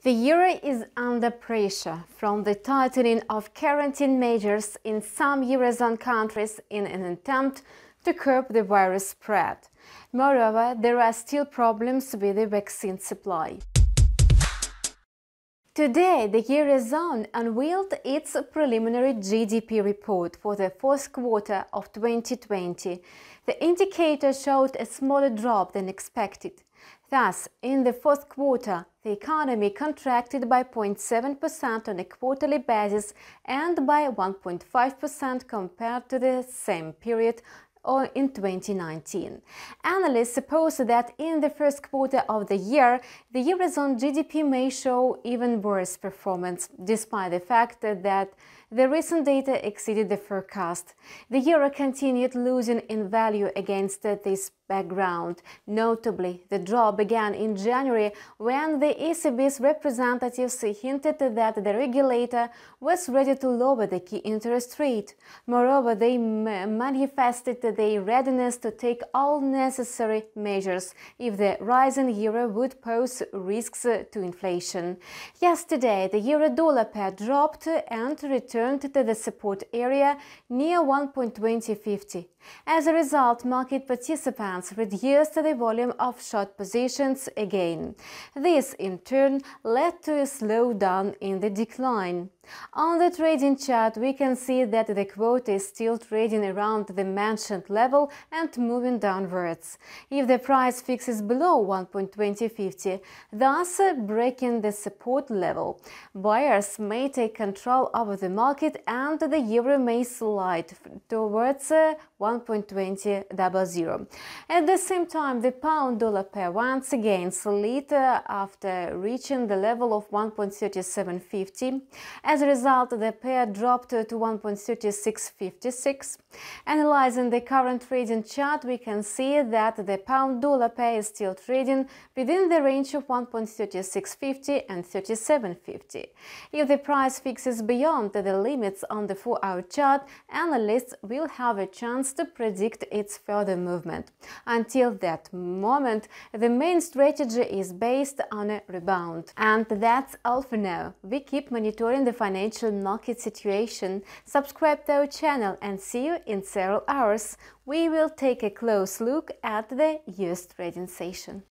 The euro is under pressure from the tightening of quarantine measures in some Eurozone countries in an attempt to curb the virus spread. Moreover, there are still problems with the vaccine supply. Today, the Eurozone unveiled its preliminary GDP report for the fourth quarter of 2020. The indicator showed a smaller drop than expected. Thus, in the fourth quarter, the economy contracted by 0.7% on a quarterly basis and by 1.5% compared to the same period in 2019. Analysts suppose that in the first quarter of the year, the Eurozone GDP may show even worse performance, despite the fact that the recent data exceeded the forecast. The euro continued losing in value against this background. Notably, the drop began in January when the ECB's representatives hinted that the regulator was ready to lower the key interest rate. Moreover, they manifested their readiness to take all necessary measures if the rising euro would pose risks to inflation. Yesterday, the euro-dollar pair dropped and returned to the support area near 1.2050. As a result, market participants reduced the volume of short positions again. This, in turn, led to a slowdown in the decline. On the trading chart, we can see that the quote is still trading around the mentioned level and moving downwards. If the price fixes below 1.2050, thus breaking the support level, buyers may take control over the market and the euro may slide towards 1.2000. At the same time, the pound-dollar pair once again slid after reaching the level of 1.3750. As a result, the pair dropped to 1.3656. Analyzing the current trading chart, we can see that the pound-dollar pair is still trading within the range of 1.3650 and 3750. If the price fixes beyond the limits on the 4-hour chart, analysts will have a chance to predict its further movement. Until that moment, the main strategy is based on a rebound. And that's all for now. We keep monitoring the financial market situation. Subscribe to our channel and see you in several hours. We will take a close look at the US trading session.